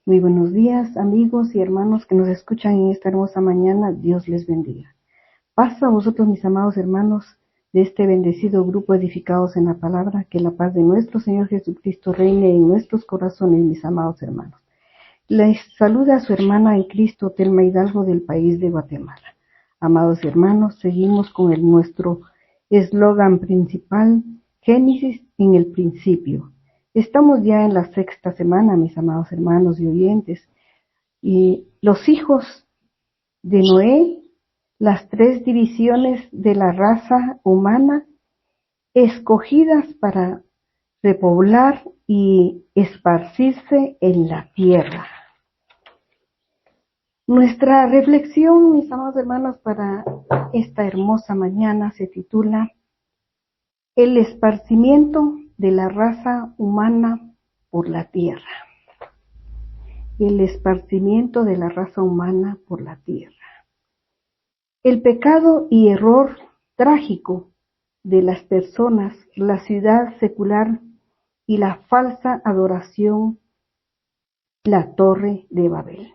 Muy buenos días, amigos y hermanos que nos escuchan en esta hermosa mañana. Dios les bendiga. Paz a vosotros, mis amados hermanos, de este bendecido grupo edificados en la palabra. Que la paz de nuestro Señor Jesucristo reine en nuestros corazones, mis amados hermanos. Les saluda a su hermana en Cristo, Telma Hidalgo, del país de Guatemala. Amados hermanos, seguimos con nuestro eslogan principal, Génesis en el principio. Estamos ya en la sexta semana, mis amados hermanos y oyentes, y los hijos de Noé, las tres divisiones de la raza humana, escogidas para repoblar y esparcirse en la tierra. Nuestra reflexión, mis amados hermanos, para esta hermosa mañana se titula El esparcimiento de la raza humana por la tierra. El esparcimiento de la raza humana por la tierra. El pecado y error trágico de las personas, la ciudad secular y la falsa adoración, la Torre de Babel.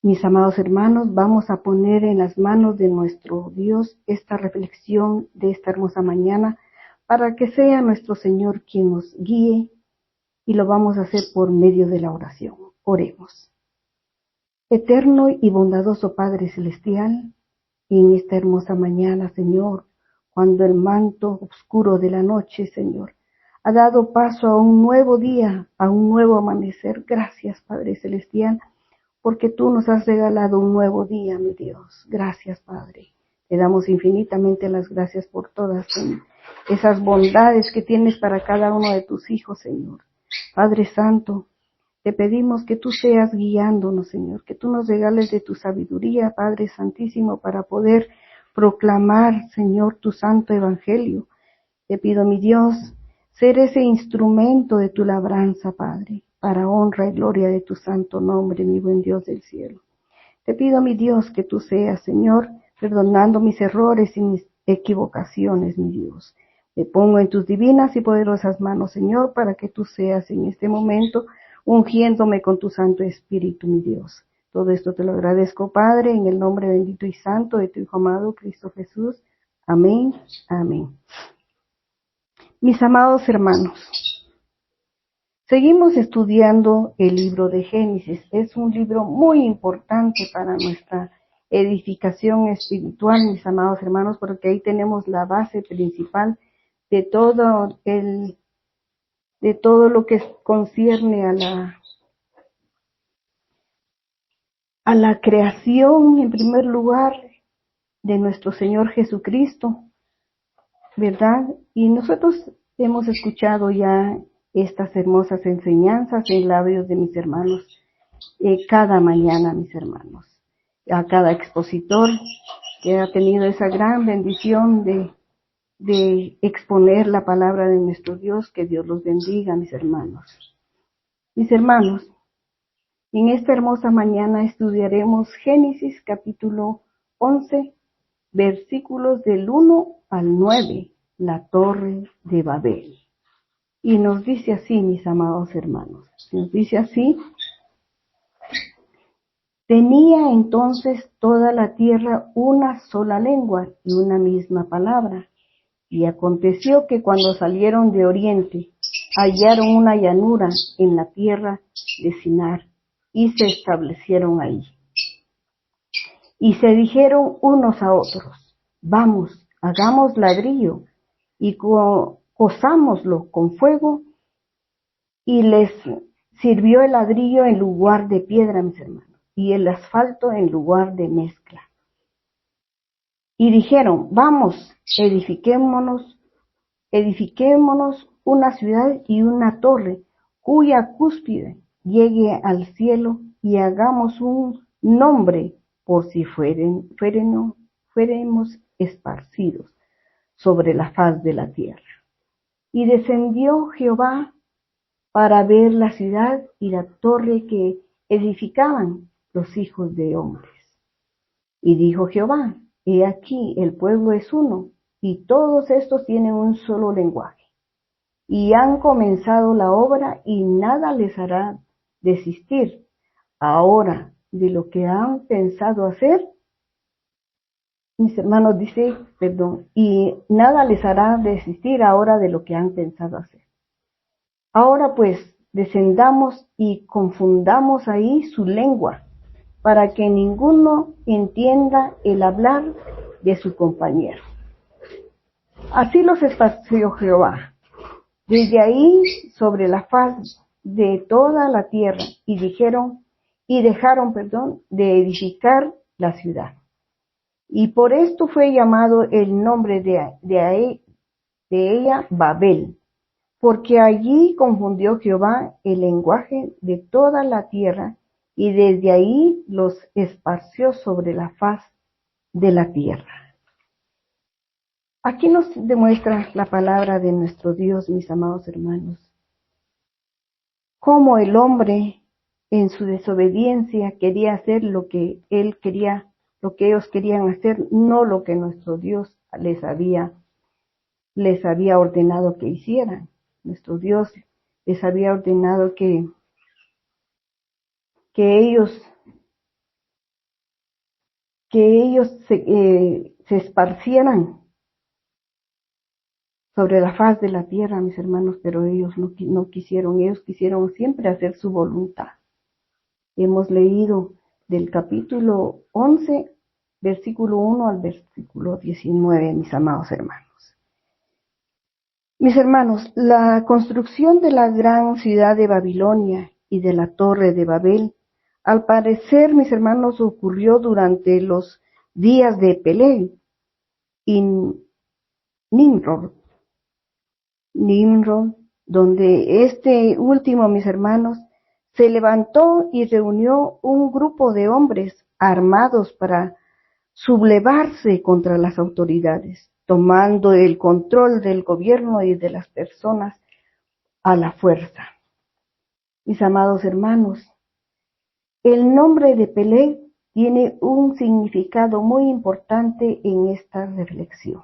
Mis amados hermanos, vamos a poner en las manos de nuestro Dios esta reflexión de esta hermosa mañana para que sea nuestro Señor quien nos guíe, y lo vamos a hacer por medio de la oración. Oremos. Eterno y bondadoso Padre Celestial, en esta hermosa mañana, Señor, cuando el manto oscuro de la noche, Señor, ha dado paso a un nuevo día, a un nuevo amanecer. Gracias, Padre Celestial, porque tú nos has regalado un nuevo día, mi Dios. Gracias, Padre. Te damos infinitamente las gracias por todas esas bondades que tienes para cada uno de tus hijos, Señor. Padre Santo, te pedimos que tú seas guiándonos, Señor, que tú nos regales de tu sabiduría, Padre Santísimo, para poder proclamar, Señor, tu santo evangelio. Te pido, mi Dios, ser ese instrumento de tu labranza, Padre, para honra y gloria de tu santo nombre, mi buen Dios del cielo. Te pido, mi Dios, que tú seas, Señor, perdonando mis errores y mis equivocaciones, mi Dios. Me pongo en tus divinas y poderosas manos, Señor, para que tú seas en este momento ungiéndome con tu Santo Espíritu, mi Dios. Todo esto te lo agradezco, Padre, en el nombre bendito y santo de tu Hijo amado, Cristo Jesús. Amén, amén. Mis amados hermanos, seguimos estudiando el libro de Génesis. Es un libro muy importante para nuestra edificación espiritual, mis amados hermanos, porque ahí tenemos la base principal de todo lo que concierne a la creación, en primer lugar, de nuestro Señor Jesucristo, ¿verdad? Y nosotros hemos escuchado ya estas hermosas enseñanzas en labios de mis hermanos cada mañana, mis hermanos, a cada expositor que ha tenido esa gran bendición de exponer la palabra de nuestro Dios. Que Dios los bendiga, mis hermanos. Mis hermanos, en esta hermosa mañana estudiaremos Génesis capítulo 11, versículos del 1 al 9, la Torre de Babel. Y nos dice así, mis amados hermanos, nos dice así: tenía entonces toda la tierra una sola lengua y una misma palabra. Y aconteció que cuando salieron de oriente, hallaron una llanura en la tierra de Sinar, y se establecieron ahí. Y se dijeron unos a otros: vamos, hagamos ladrillo, y cozámoslo con fuego. Y les sirvió el ladrillo en lugar de piedra, mis hermanos, y el asfalto en lugar de mezcla. Y dijeron: vamos, edifiquémonos una ciudad y una torre, cuya cúspide llegue al cielo, y hagamos un nombre, por si fuéremos esparcidos sobre la faz de la tierra. Y descendió Jehová para ver la ciudad y la torre que edificaban los hijos de hombres. Y dijo Jehová: he aquí, el pueblo es uno, y todos estos tienen un solo lenguaje. Y han comenzado la obra, y nada les hará desistir ahora de lo que han pensado hacer, mis hermanos, dice, perdón, y nada les hará desistir ahora de lo que han pensado hacer. Ahora pues, descendamos y confundamos ahí su lengua, para que ninguno entienda el hablar de su compañero. Así los esparció Jehová desde ahí sobre la faz de toda la tierra, y dejaron de edificar la ciudad. Y por esto fue llamado el nombre de ella Babel, porque allí confundió Jehová el lenguaje de toda la tierra, y desde ahí los esparció sobre la faz de la tierra. Aquí nos demuestra la palabra de nuestro Dios, mis amados hermanos, cómo el hombre en su desobediencia quería hacer lo que él quería, lo que ellos querían hacer, no lo que nuestro Dios les había ordenado que hicieran. Nuestro Dios les había ordenado que ellos se esparcieran sobre la faz de la tierra, mis hermanos, pero ellos no quisieron, ellos quisieron siempre hacer su voluntad. Hemos leído del capítulo 11, versículo 1 al versículo 19, mis amados hermanos. Mis hermanos, la construcción de la gran ciudad de Babilonia y de la torre de Babel, al parecer, mis hermanos, ocurrió durante los días de Peleg y Nimrod, donde este último, mis hermanos, se levantó y reunió un grupo de hombres armados para sublevarse contra las autoridades, tomando el control del gobierno y de las personas a la fuerza. Mis amados hermanos, el nombre de Peleg tiene un significado muy importante en esta reflexión.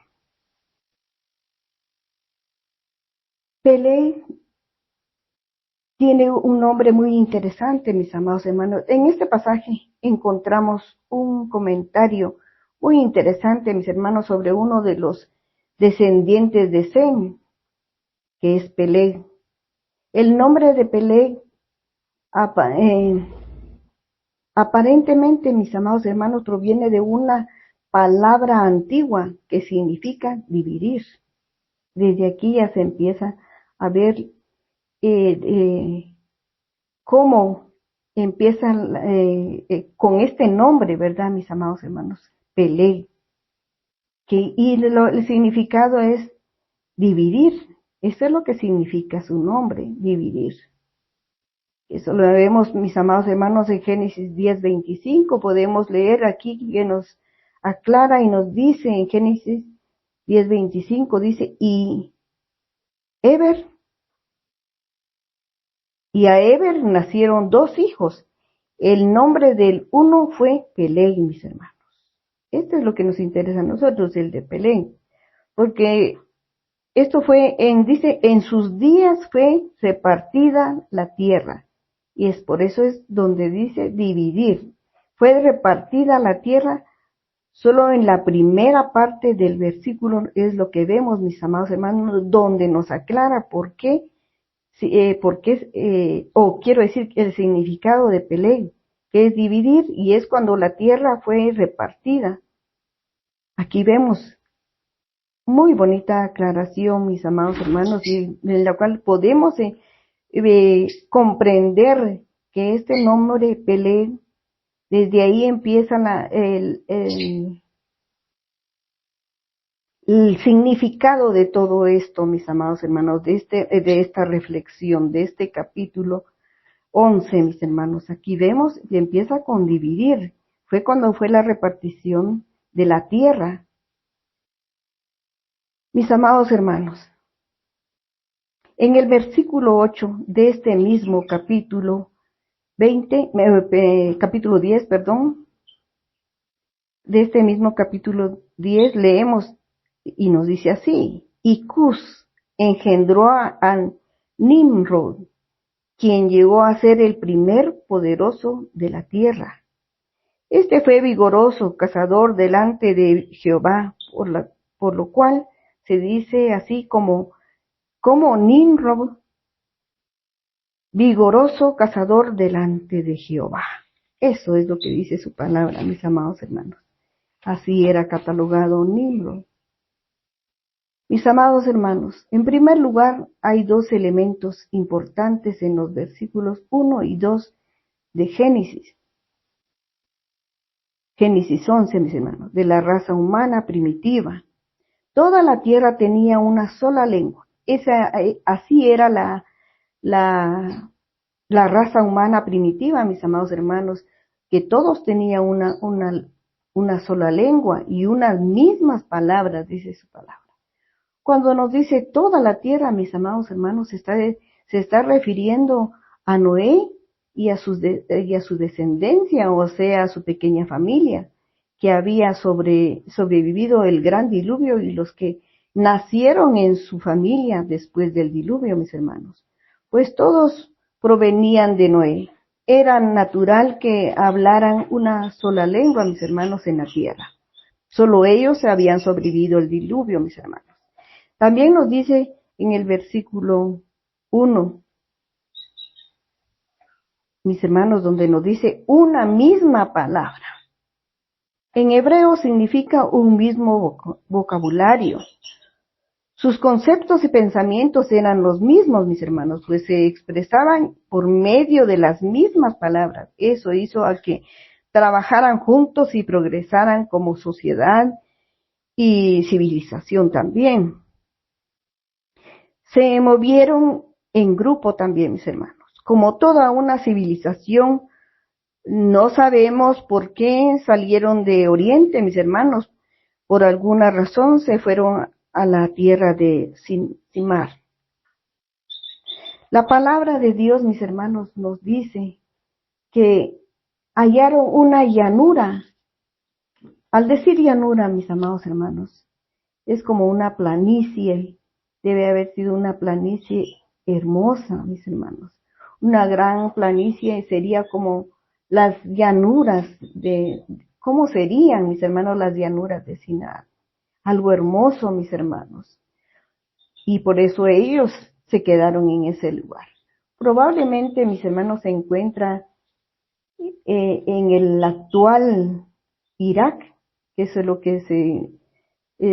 Peleg tiene un nombre muy interesante, mis amados hermanos. En este pasaje encontramos un comentario muy interesante, mis hermanos, sobre uno de los descendientes de Sem, que es Peleg. El nombre de Peleg, aparentemente, mis amados hermanos, proviene de una palabra antigua que significa dividir. Desde aquí ya se empieza a ver cómo empieza con este nombre, ¿verdad, mis amados hermanos? Peleg. El significado es dividir. Eso es lo que significa su nombre, dividir. Eso lo vemos, mis amados hermanos, en Génesis 10:25. Podemos leer aquí que nos aclara y nos dice en Génesis 10:25, dice, y a Eber nacieron 2 hijos. El nombre del uno fue Peleg, mis hermanos. Esto es lo que nos interesa a nosotros, el de Peleg. Porque esto fue, dice, en sus días fue repartida la tierra. Y es por eso es donde dice dividir. Fue repartida la tierra. Solo en la primera parte del versículo es lo que vemos, mis amados hermanos, donde nos aclara por qué, quiero decir, el significado de Peleg, que es dividir, y es cuando la tierra fue repartida. Aquí vemos muy bonita aclaración, mis amados hermanos, y en la cual podemos comprender que este nombre Peleg, desde ahí empieza el significado de todo esto, mis amados hermanos, de esta reflexión, de este capítulo 11, mis hermanos. Aquí vemos que empieza con dividir. Fue cuando fue la repartición de la tierra. Mis amados hermanos, en el versículo 8 de este mismo capítulo 10, de este mismo capítulo 10 leemos y nos dice así: y Cus engendró a Nimrod, quien llegó a ser el primer poderoso de la tierra. Este fue vigoroso cazador delante de Jehová, por lo cual se dice así como Nimrod, vigoroso cazador delante de Jehová. Eso es lo que dice su palabra, mis amados hermanos. Así era catalogado Nimrod. Mis amados hermanos, en primer lugar hay dos elementos importantes en los versículos 1 y 2 de Génesis. Génesis 11, mis hermanos, de la raza humana primitiva. Toda la tierra tenía una sola lengua. Así era la raza humana primitiva, mis amados hermanos, que todos tenían una sola lengua y unas mismas palabras, dice su palabra. Cuando nos dice toda la tierra, mis amados hermanos, se está refiriendo a Noé y a su descendencia, o sea, a su pequeña familia, que había sobrevivido el gran diluvio y los que nacieron en su familia después del diluvio, mis hermanos. Pues todos provenían de Noé. Era natural que hablaran una sola lengua, mis hermanos, en la tierra. Solo ellos habían sobrevivido el diluvio, mis hermanos. También nos dice en el versículo 1, mis hermanos, donde nos dice una misma palabra. En hebreo significa un mismo vocabulario. Sus conceptos y pensamientos eran los mismos, mis hermanos, pues se expresaban por medio de las mismas palabras. Eso hizo a que trabajaran juntos y progresaran como sociedad y civilización también. Se movieron en grupo también, mis hermanos. Como toda una civilización, no sabemos por qué salieron de Oriente, mis hermanos. Por alguna razón se fueron a la tierra de Simar. La palabra de Dios, mis hermanos, nos dice que hallaron una llanura. Al decir llanura, mis amados hermanos, es como una planicie. Debe haber sido una planicie hermosa, mis hermanos. Una gran planicie sería como las llanuras ¿cómo serían, mis hermanos, las llanuras de Sinar? Algo hermoso, mis hermanos. Y por eso ellos se quedaron en ese lugar. Probablemente, mis hermanos, se encuentra en el actual Irak, que eso es lo que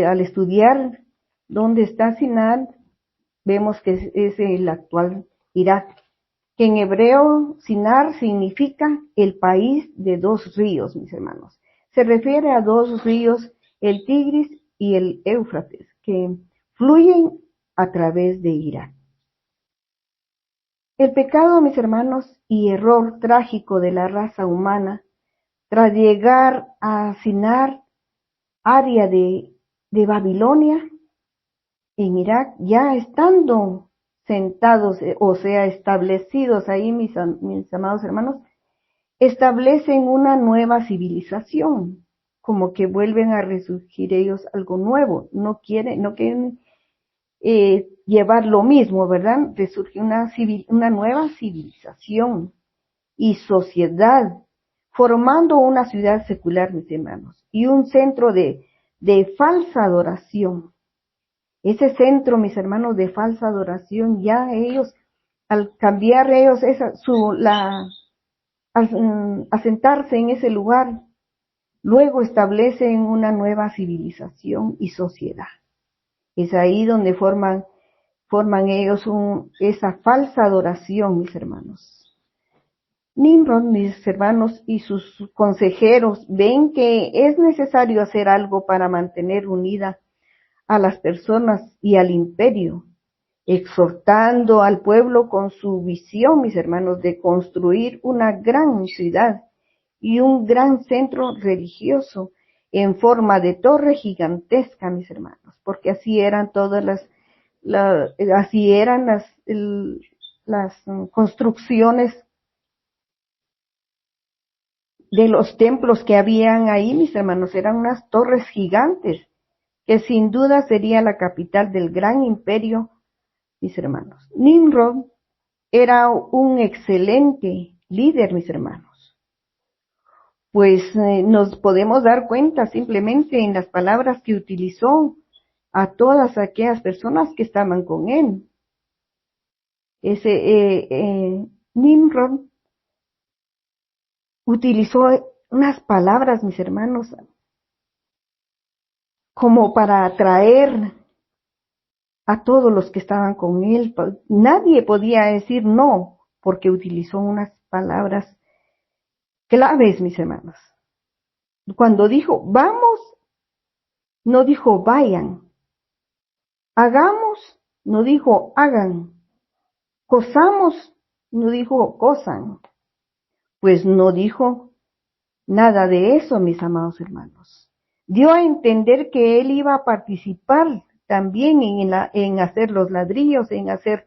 al estudiar dónde está Sinar, vemos que es el actual Irak, que en hebreo Sinar significa el país de dos ríos, mis hermanos. Se refiere a dos ríos, el Tigris y el Éufrates, que fluyen a través de Irak. El pecado, mis hermanos, y error trágico de la raza humana, tras llegar a Sinar, área de Babilonia, en Irak, ya estando sentados, o sea, establecidos ahí, mis amados hermanos, establecen una nueva civilización, como que vuelven a resurgir ellos algo nuevo, no quieren llevar lo mismo, ¿verdad? Resurge una nueva civilización y sociedad, formando una ciudad secular, mis hermanos, y un centro de falsa adoración. Ese centro, mis hermanos, de falsa adoración, ya ellos, al cambiar ellos asentarse en ese lugar, luego establecen una nueva civilización y sociedad. Es ahí donde forman ellos esa falsa adoración, mis hermanos. Nimrod, mis hermanos, y sus consejeros ven que es necesario hacer algo para mantener unida a las personas y al imperio, exhortando al pueblo con su visión, mis hermanos, de construir una gran ciudad y un gran centro religioso en forma de torre gigantesca, mis hermanos, porque así eran todas las construcciones de los templos que habían ahí, mis hermanos, eran unas torres gigantes, que sin duda sería la capital del gran imperio, mis hermanos. Nimrod era un excelente líder, mis hermanos. Pues nos podemos dar cuenta simplemente en las palabras que utilizó a todas aquellas personas que estaban con él. Nimrod utilizó unas palabras, mis hermanos, como para atraer a todos los que estaban con él. Nadie podía decir no, porque utilizó unas palabras claves, mis hermanos. Cuando dijo, vamos, no dijo vayan. Hagamos, no dijo hagan. Cosamos, no dijo cosan. Pues no dijo nada de eso, mis amados hermanos. Dio a entender que él iba a participar también en hacer los ladrillos, en hacer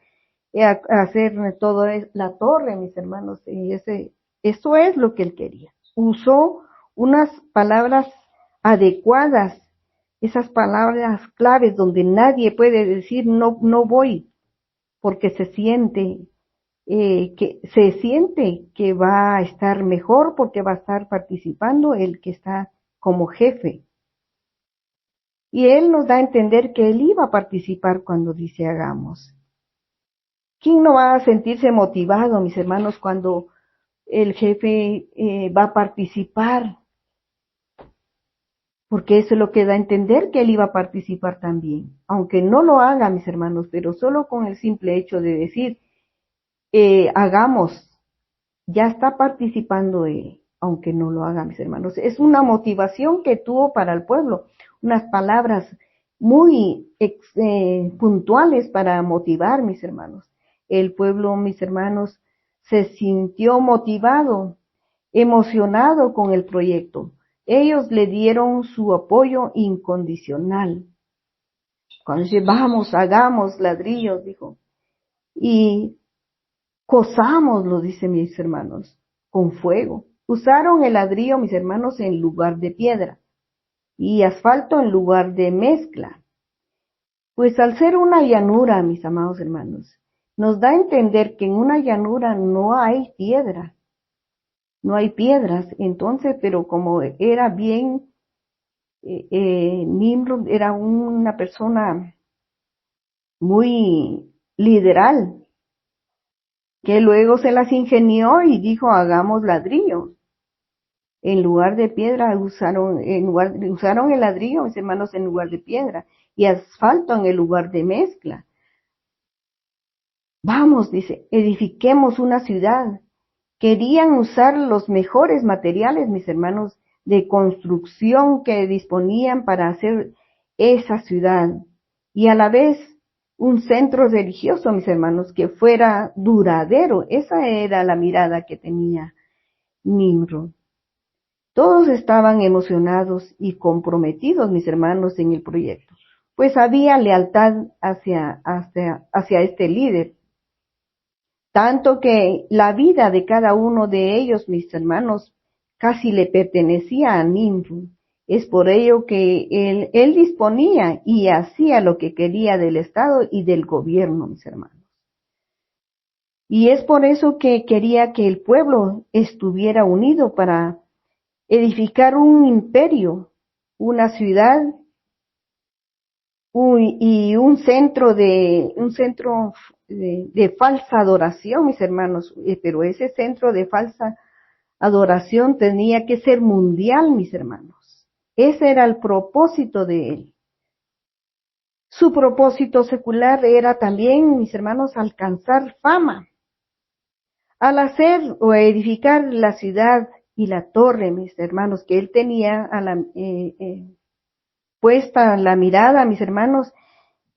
todo la torre, mis hermanos. Y eso es lo que él quería. Usó unas palabras adecuadas, esas palabras claves donde nadie puede decir no, no voy, porque se siente que va a estar mejor porque va a estar participando el que está como jefe. Y él nos da a entender que él iba a participar cuando dice hagamos. ¿Quién no va a sentirse motivado, mis hermanos, cuando el jefe va a participar? Porque eso es lo que da a entender que él iba a participar también. Aunque no lo haga, mis hermanos, pero solo con el simple hecho de decir hagamos, ya está participando él, aunque no lo haga, mis hermanos. Es una motivación que tuvo para el pueblo, unas palabras muy puntuales para motivar, mis hermanos. El pueblo, mis hermanos, se sintió motivado, emocionado con el proyecto. Ellos le dieron su apoyo incondicional. Cuando dice, vamos, hagamos ladrillos, dijo. Y cosamos, lo dicen mis hermanos, con fuego. Usaron el ladrillo, mis hermanos, en lugar de piedra y asfalto en lugar de mezcla. Pues al ser una llanura, mis amados hermanos, nos da a entender que en una llanura no hay piedra, no hay piedras. Entonces, pero como era bien, Nimrod era una persona muy lideral, que luego se las ingenió y dijo, hagamos ladrillo. En lugar de piedra usaron el ladrillo, mis hermanos, en lugar de piedra, y asfalto en el lugar de mezcla. Vamos, dice, edifiquemos una ciudad. Querían usar los mejores materiales, mis hermanos, de construcción que disponían para hacer esa ciudad. Y a la vez un centro religioso, mis hermanos, que fuera duradero. Esa era la mirada que tenía Nimrod. Todos estaban emocionados y comprometidos, mis hermanos, en el proyecto, pues había lealtad hacia este líder. Tanto que la vida de cada uno de ellos, mis hermanos, casi le pertenecía a Nimrod. Es por ello que él disponía y hacía lo que quería del Estado y del gobierno, mis hermanos. Y es por eso que quería que el pueblo estuviera unido para edificar un imperio, una ciudad y un centro de falsa adoración, mis hermanos. Pero ese centro de falsa adoración tenía que ser mundial, mis hermanos. Ese era el propósito de él. Su propósito secular era también, mis hermanos, alcanzar fama. Al hacer o edificar la ciudad y la torre, mis hermanos, que él tenía puesta la mirada, mis hermanos,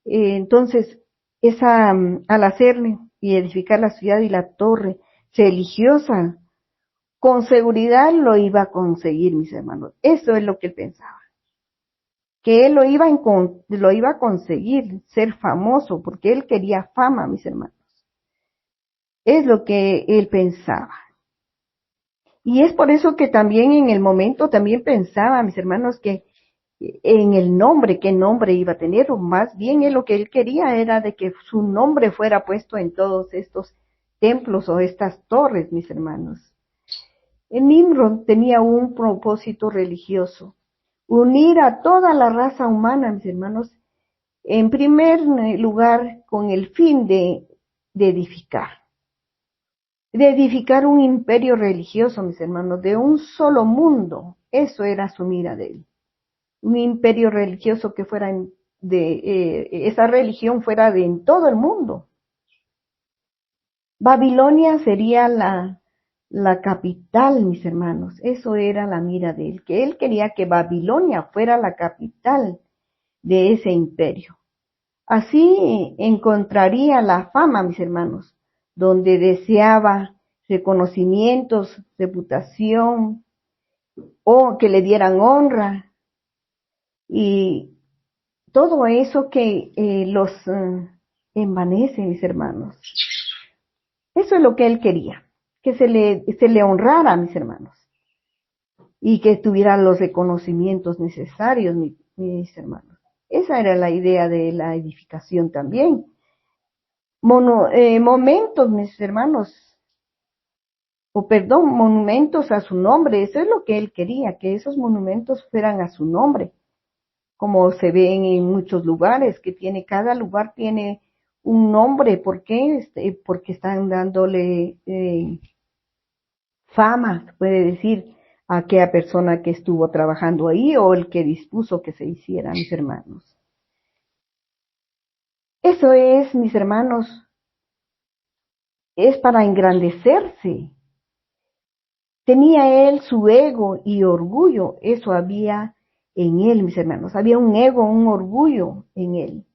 entonces al hacer y edificar la ciudad y la torre religiosa, con seguridad lo iba a conseguir, mis hermanos. Eso es lo que él pensaba. Que él lo iba a conseguir, ser famoso, porque él quería fama, mis hermanos. Es lo que él pensaba. Y es por eso que también en el momento también pensaba, mis hermanos, que en el nombre, qué nombre iba a tener, o más bien lo que él quería era de que su nombre fuera puesto en todos estos templos o estas torres, mis hermanos. Nimrod tenía un propósito religioso, unir a toda la raza humana, mis hermanos, en primer lugar con el fin de edificar un imperio religioso, mis hermanos, de un solo mundo. Eso era su mira de él. Un imperio religioso que fuera esa religión fuera de en todo el mundo. Babilonia sería la capital, mis hermanos. Eso era la mira de él, que él quería que Babilonia fuera la capital de ese imperio. Así encontraría la fama, mis hermanos, donde deseaba reconocimientos, reputación, o que le dieran honra, y todo eso que los envanece, mis hermanos. Eso es lo que él quería, que se le honrara, mis hermanos, y que tuviera los reconocimientos necesarios, mis hermanos. Esa era la idea de la edificación también. Momentos, mis hermanos, monumentos a su nombre. Eso es lo que él quería, que esos monumentos fueran a su nombre, como se ven en muchos lugares, que cada lugar tiene un nombre. ¿Por qué? Porque están dándole fama, se puede decir, a aquella persona que estuvo trabajando ahí o el que dispuso que se hiciera, mis hermanos. Eso es, mis hermanos, es para engrandecerse. Tenía él su ego y orgullo, eso había en él, mis hermanos. Había un ego, un orgullo en él.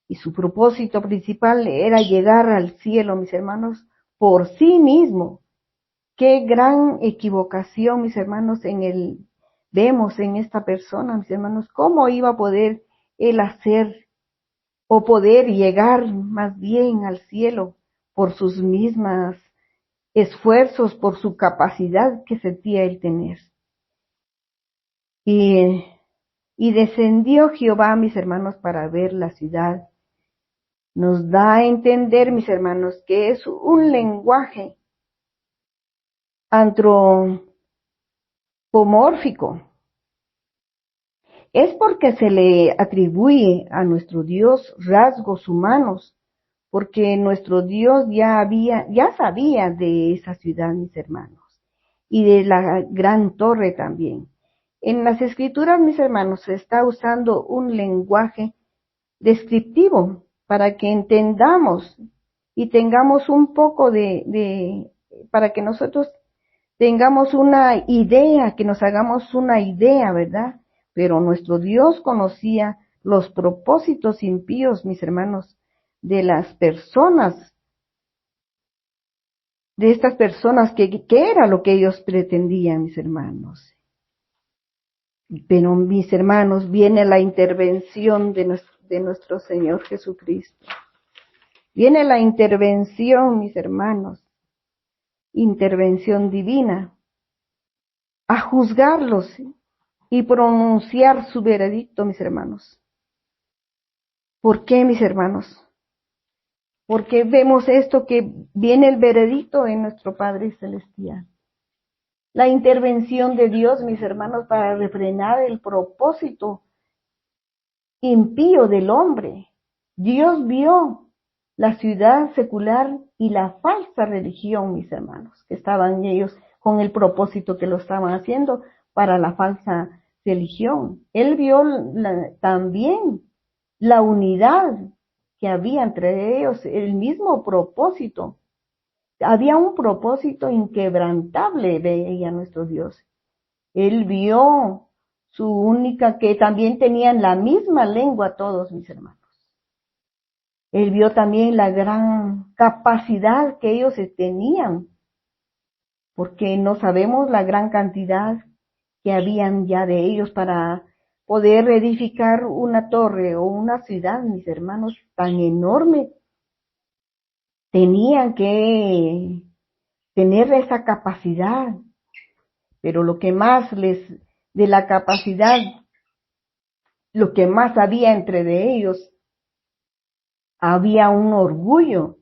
Y su propósito principal era llegar al cielo, mis hermanos, por sí mismo. Qué gran equivocación, mis hermanos, vemos en esta persona, mis hermanos, cómo iba a poder él hacer o poder llegar más bien al cielo por sus mismas esfuerzos, por su capacidad que sentía él tener. Y descendió Jehová, mis hermanos, para ver la ciudad. Nos da a entender, mis hermanos, que es un lenguaje antropomórfico. Es porque se le atribuye a nuestro Dios rasgos humanos, porque nuestro Dios ya sabía de esa ciudad, mis hermanos, y de la gran torre también. En las escrituras, mis hermanos, se está usando un lenguaje descriptivo para que entendamos y tengamos un poco para que nosotros tengamos una idea, que nos hagamos una idea, ¿verdad? Pero nuestro Dios conocía los propósitos impíos, mis hermanos, de las personas, de estas personas, que era lo que ellos pretendían, mis hermanos. Pero, mis hermanos, viene la intervención de nuestro Señor Jesucristo. Viene la intervención, mis hermanos, intervención divina, a juzgarlos y pronunciar su veredicto, mis hermanos. ¿Por qué, mis hermanos? Porque vemos esto, que viene el veredicto en nuestro Padre Celestial. La intervención de Dios, mis hermanos, para refrenar el propósito impío del hombre. Dios vio la ciudad secular y la falsa religión, mis hermanos, que estaban ellos con el propósito que lo estaban haciendo para la falsa religión. Él vio también la unidad que había entre ellos, el mismo propósito. Había un propósito inquebrantable, veía nuestro Dios. Él vio que también tenían la misma lengua todos, mis hermanos. Él vio también la gran capacidad que ellos tenían, porque no sabemos la gran cantidad que habían ya de ellos para poder edificar una torre o una ciudad, mis hermanos, tan enorme. Tenían que tener esa capacidad, pero lo que más de la capacidad, lo que más había de ellos, había un orgullo.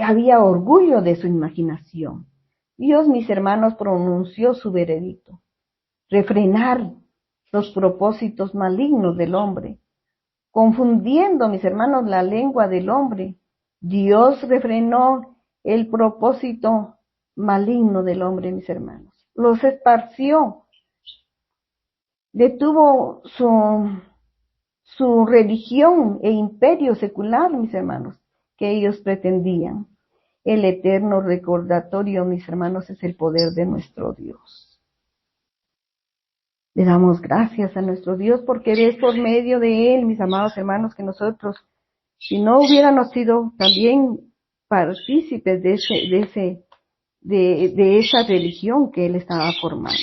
había orgullo de su imaginación. Dios, mis hermanos, pronunció su veredicto: refrenar los propósitos malignos del hombre, confundiendo, mis hermanos, la lengua del hombre. Dios refrenó el propósito maligno del hombre, mis hermanos. Los esparció, detuvo su religión e imperio secular, mis hermanos, que ellos pretendían. El eterno recordatorio, mis hermanos, es el poder de nuestro Dios. Le damos gracias a nuestro Dios porque es por medio de Él, mis amados hermanos, que nosotros, si no hubiéramos sido también partícipes de esa religión que Él estaba formando.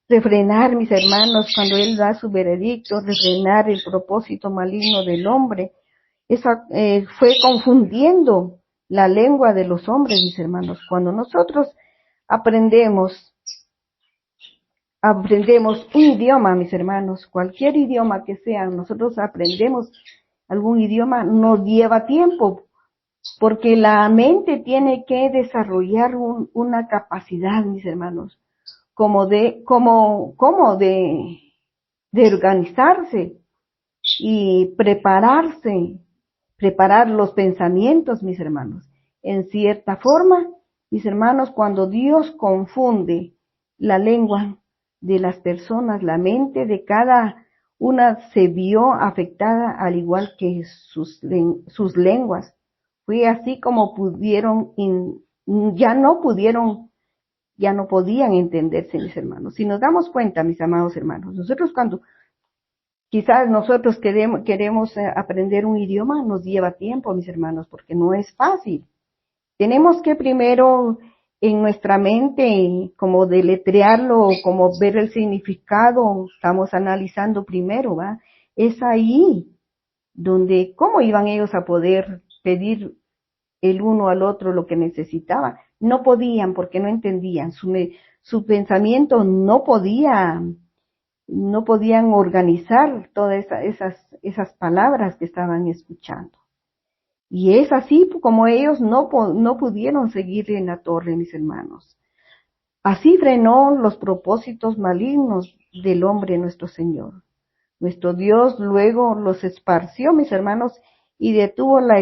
Refrenar, mis hermanos, cuando Él da su veredicto, refrenar el propósito maligno del hombre, fue confundiendo la lengua de los hombres, mis hermanos. Cuando nosotros aprendemos un idioma, mis hermanos, cualquier idioma que sea, nosotros aprendemos algún idioma, nos lleva tiempo, porque la mente tiene que desarrollar una capacidad, mis hermanos, como de organizarse y preparar los pensamientos, mis hermanos. En cierta forma, mis hermanos, cuando Dios confunde la lengua de las personas, la mente de cada una se vio afectada al igual que sus lenguas. Fue así como ya no podían entenderse, mis hermanos. Si nos damos cuenta, mis amados hermanos, quizás nosotros queremos aprender un idioma, nos lleva tiempo, mis hermanos, porque no es fácil. Tenemos que primero en nuestra mente como deletrearlo, como ver el significado, estamos analizando primero, ¿va? Es ahí donde, ¿cómo iban ellos a poder pedir el uno al otro lo que necesitaban? No podían porque no entendían, su pensamiento no podían organizar todas esas palabras que estaban escuchando. Y es así como ellos no pudieron seguir en la torre, mis hermanos. Así frenó los propósitos malignos del hombre nuestro Señor. Nuestro Dios luego los esparció, mis hermanos, y detuvo la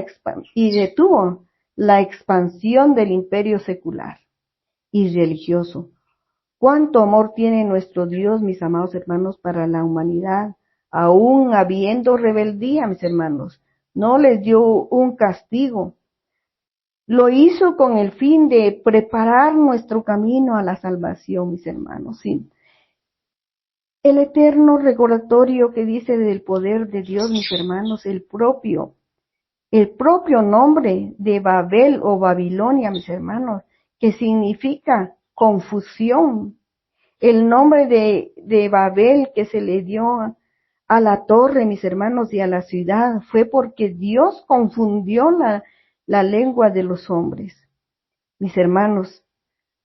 expansión del imperio secular y religioso. Cuánto amor tiene nuestro Dios, mis amados hermanos, para la humanidad, aún habiendo rebeldía, mis hermanos. No les dio un castigo. Lo hizo con el fin de preparar nuestro camino a la salvación, mis hermanos. Sí. El eterno recordatorio que dice del poder de Dios, mis hermanos, el propio nombre de Babel o Babilonia, mis hermanos, que significa confusión. El nombre de Babel que se le dio a la torre, mis hermanos, y a la ciudad, fue porque Dios confundió la lengua de los hombres. Mis hermanos,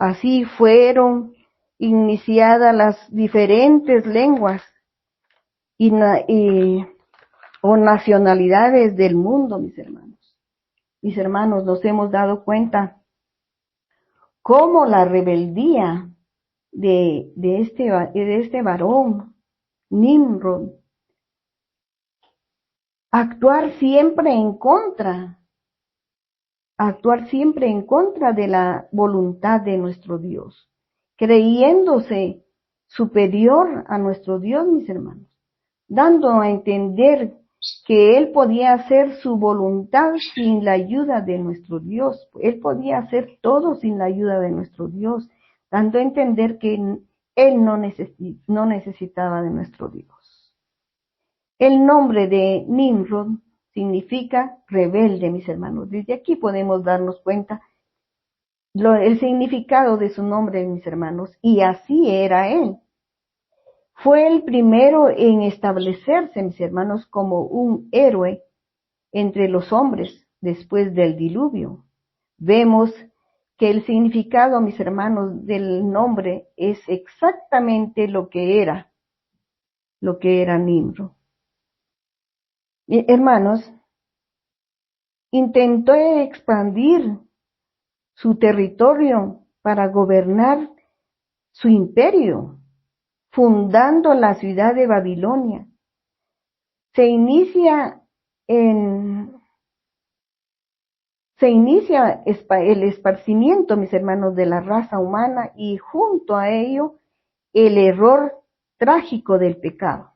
así fueron iniciadas las diferentes lenguas o nacionalidades del mundo, mis hermanos. Mis hermanos, nos hemos dado cuenta cómo la rebeldía de este varón, Nimrod, actuar siempre en contra de la voluntad de nuestro Dios, creyéndose superior a nuestro Dios, mis hermanos, dando a entender que Él podía hacer su voluntad sin la ayuda de nuestro Dios. Él podía hacer todo sin la ayuda de nuestro Dios, dando a entender que Él no necesitaba de nuestro Dios. El nombre de Nimrod significa rebelde, mis hermanos. Desde aquí podemos darnos cuenta el significado de su nombre, mis hermanos, y así era él. Fue el primero en establecerse, mis hermanos, como un héroe entre los hombres después del diluvio. Vemos que el significado, mis hermanos, del nombre es exactamente lo que era Nimrod. Hermanos, intentó expandir su territorio para gobernar su imperio, fundando la ciudad de Babilonia. Se inicia el esparcimiento, mis hermanos, de la raza humana y junto a ello el error trágico del pecado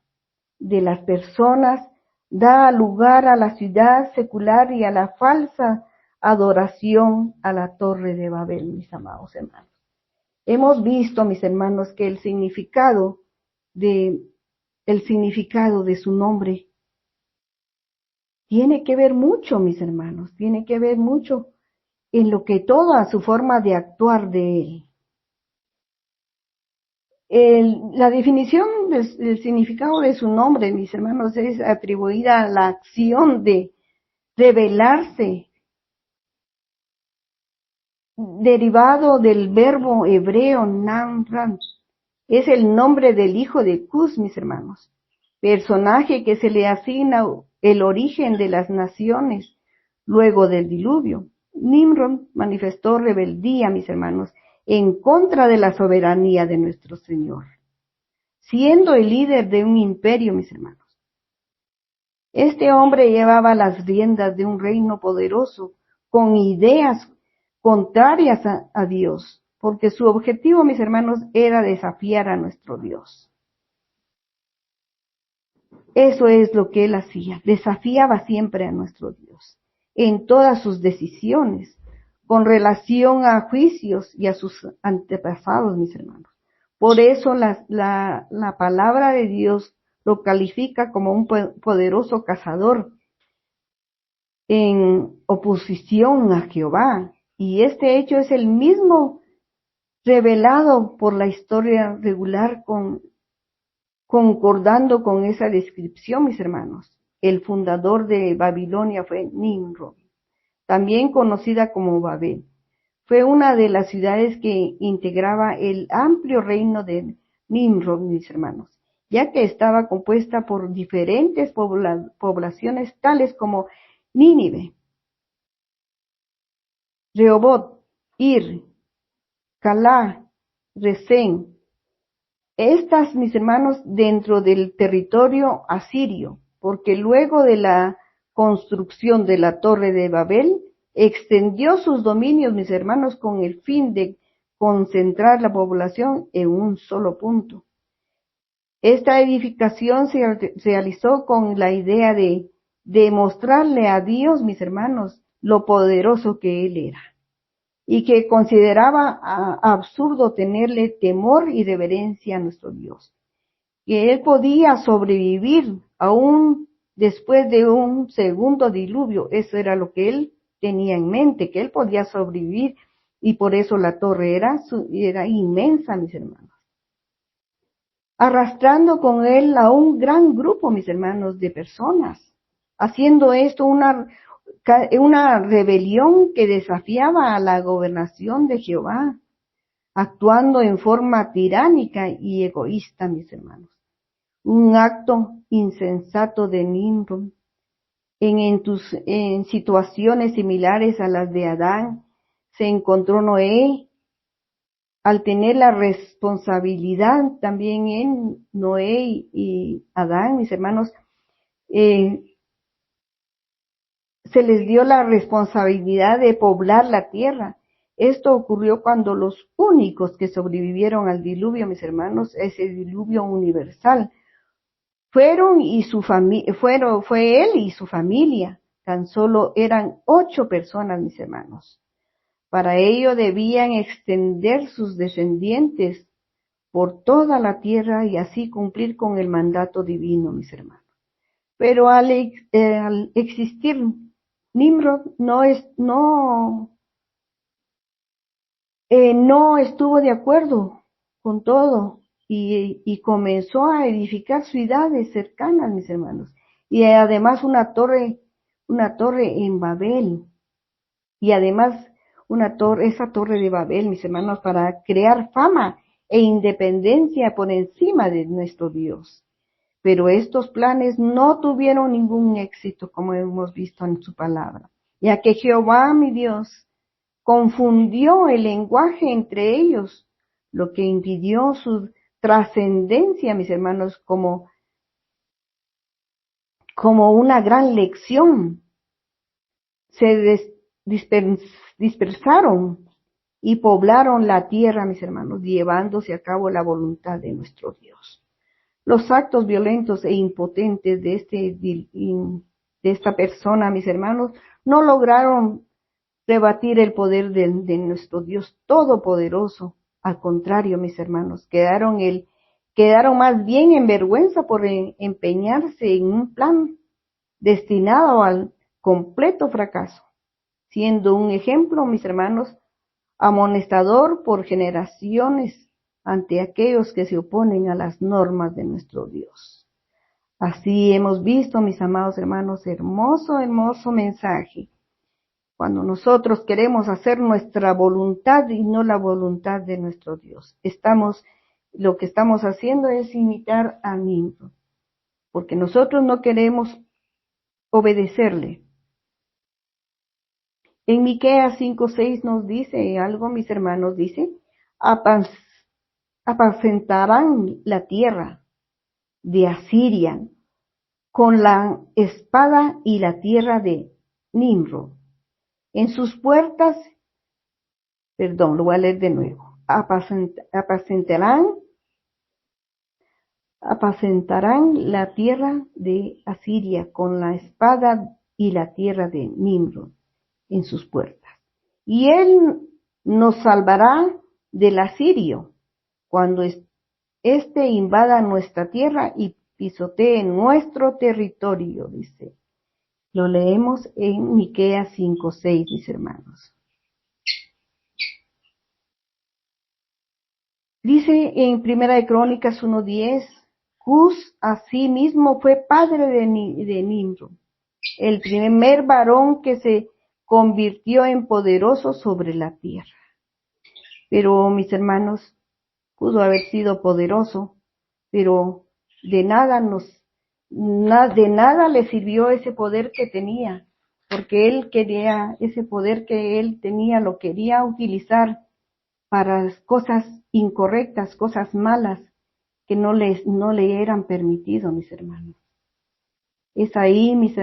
de las personas da lugar a la ciudad secular y a la falsa adoración a la Torre de Babel, mis amados hermanos. Hemos visto, mis hermanos, que el significado de su nombre tiene que ver mucho, mis hermanos, tiene que ver mucho en lo que toda su forma de actuar de él. La definición del significado de su nombre, mis hermanos, es atribuida a la acción de revelarse, derivado del verbo hebreo Namran. Es el nombre del hijo de Cus, mis hermanos, personaje que se le asigna el origen de las naciones luego del diluvio. Nimrod manifestó rebeldía, mis hermanos, en contra de la soberanía de nuestro Señor, siendo el líder de un imperio, mis hermanos. Este hombre llevaba las riendas de un reino poderoso, con ideas contrarias a Dios, porque su objetivo, mis hermanos, era desafiar a nuestro Dios. Eso es lo que él hacía, desafiaba siempre a nuestro Dios, en todas sus decisiones, con relación a juicios y a sus antepasados, mis hermanos. Por eso la palabra de Dios lo califica como un poderoso cazador en oposición a Jehová. Y este hecho es el mismo revelado por la historia regular concordando con esa descripción, mis hermanos. El fundador de Babilonia fue Nimrod, también conocida como Babel. Fue una de las ciudades que integraba el amplio reino de Nimrod, mis hermanos, ya que estaba compuesta por diferentes poblaciones tales como Nínive, Rehobot, Ir, Calá, Resén. Estas, mis hermanos, dentro del territorio asirio, porque luego de la construcción de la Torre de Babel, extendió sus dominios, mis hermanos, con el fin de concentrar la población en un solo punto. Esta edificación se realizó con la idea de demostrarle a Dios, mis hermanos, lo poderoso que Él era, y que consideraba absurdo tenerle temor y reverencia a nuestro Dios, que Él podía sobrevivir aún después de un segundo diluvio. Eso era lo que Él tenía en mente, que Él podía sobrevivir, y por eso la torre era inmensa, mis hermanos, arrastrando con Él a un gran grupo, mis hermanos, de personas, haciendo esto una rebelión que desafiaba a la gobernación de Jehová, actuando en forma tiránica y egoísta, mis hermanos. Un acto insensato de Nimrod. En situaciones similares a las de Adán, se encontró Noé, al tener la responsabilidad también en Noé y Adán, mis hermanos, se les dio la responsabilidad de poblar la tierra. Esto ocurrió cuando los únicos que sobrevivieron al diluvio, mis hermanos, ese diluvio universal, fue él y su familia. Tan solo eran 8 personas, mis hermanos. Para ello debían extender sus descendientes por toda la tierra y así cumplir con el mandato divino, mis hermanos. Pero al existir Nimrod no estuvo de acuerdo con todo y comenzó a edificar ciudades cercanas, mis hermanos, y además una torre en Babel, y además esa torre de Babel, mis hermanos, para crear fama e independencia por encima de nuestro Dios. Pero estos planes no tuvieron ningún éxito, como hemos visto en su palabra. ya que Jehová, mi Dios, confundió el lenguaje entre ellos, lo que impidió su trascendencia, mis hermanos, como una gran lección. Se dispersaron y poblaron la tierra, mis hermanos, llevándose a cabo la voluntad de nuestro Dios. Los actos violentos e impotentes de esta persona, mis hermanos, no lograron rebatir el poder de nuestro Dios Todopoderoso. Al contrario, mis hermanos, quedaron más bien en vergüenza por empeñarse en un plan destinado al completo fracaso, siendo un ejemplo, mis hermanos, amonestador por generaciones ante aquellos que se oponen a las normas de nuestro Dios. Así hemos visto, mis amados hermanos, hermoso mensaje. Cuando nosotros queremos hacer nuestra voluntad y no la voluntad de nuestro Dios, lo que estamos haciendo es imitar a Nimrod, porque nosotros no queremos obedecerle. En Miqueas 5:6 nos dice algo, mis hermanos, dice, apacentarán la tierra de Asiria con la espada y la tierra de Nimrod. En sus puertas, lo voy a leer de nuevo, apacentarán la tierra de Asiria con la espada y la tierra de Nimrod en sus puertas. Y él nos salvará del asirio cuando éste invada nuestra tierra y pisotee nuestro territorio, dice. Lo leemos en Miqueas 5:6, mis hermanos. Dice en Primera de Crónicas 1:10, Cus asimismo fue padre de Nimrod, el primer varón que se convirtió en poderoso sobre la tierra. Pero, mis hermanos, pudo haber sido poderoso, pero de nada le sirvió ese poder que tenía, porque él quería, ese poder que él tenía, lo quería utilizar para cosas incorrectas, cosas malas, que no le eran permitidos, mis hermanos. Es ahí, mis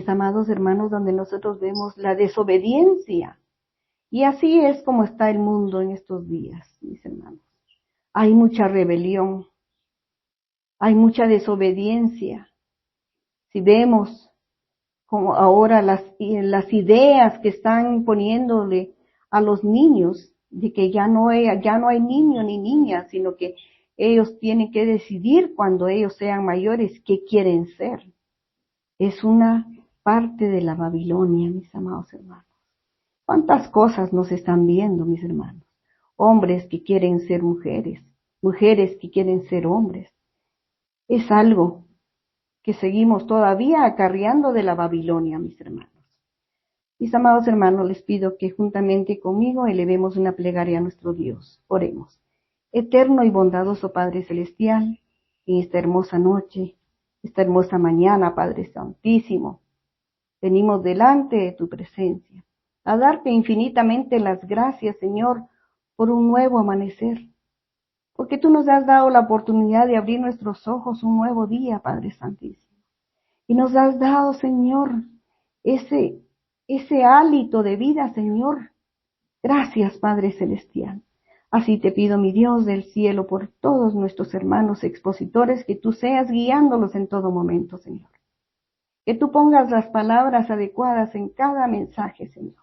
amados hermanos, donde nosotros vemos la desobediencia. Y así es como está el mundo en estos días, mis hermanos. Hay mucha rebelión, hay mucha desobediencia. Si vemos como ahora las ideas que están poniéndole a los niños, de que ya no hay niño ni niña, sino que ellos tienen que decidir cuando ellos sean mayores qué quieren ser. Es una parte de la Babilonia, mis amados hermanos. ¿Cuántas cosas nos están viendo, mis hermanos? Hombres que quieren ser mujeres, mujeres que quieren ser hombres. Es algo que seguimos todavía acarreando de la Babilonia, mis hermanos. Mis amados hermanos, les pido que juntamente conmigo elevemos una plegaria a nuestro Dios. Oremos. Eterno y bondadoso Padre Celestial, en esta hermosa noche, esta hermosa mañana, Padre Santísimo, venimos delante de tu presencia a darte infinitamente las gracias, Señor, por un nuevo amanecer, porque tú nos has dado la oportunidad de abrir nuestros ojos un nuevo día, Padre Santísimo. Y nos has dado, Señor, ese hálito de vida, Señor. Gracias, Padre Celestial. Así te pido, mi Dios del cielo, por todos nuestros hermanos expositores, que tú seas guiándolos en todo momento, Señor. Que tú pongas las palabras adecuadas en cada mensaje, Señor.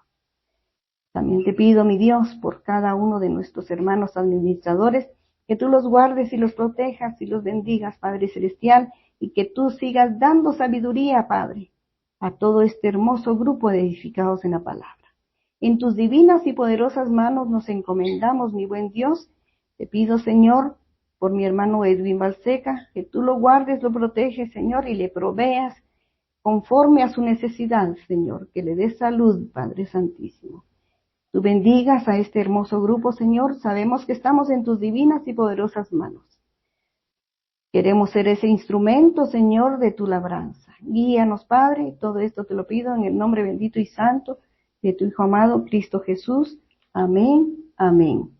También te pido, mi Dios, por cada uno de nuestros hermanos administradores, que tú los guardes y los protejas y los bendigas, Padre Celestial, y que tú sigas dando sabiduría, Padre, a todo este hermoso grupo de edificados en la palabra. En tus divinas y poderosas manos nos encomendamos, mi buen Dios. Te pido, Señor, por mi hermano Edwin Balseca, que tú lo guardes, lo proteges, Señor, y le proveas conforme a su necesidad, Señor, que le des salud, Padre Santísimo. Tú bendigas a este hermoso grupo, Señor. Sabemos que estamos en tus divinas y poderosas manos. Queremos ser ese instrumento, Señor, de tu labranza. Guíanos, Padre, todo esto te lo pido en el nombre bendito y santo de tu Hijo amado, Cristo Jesús. Amén, amén.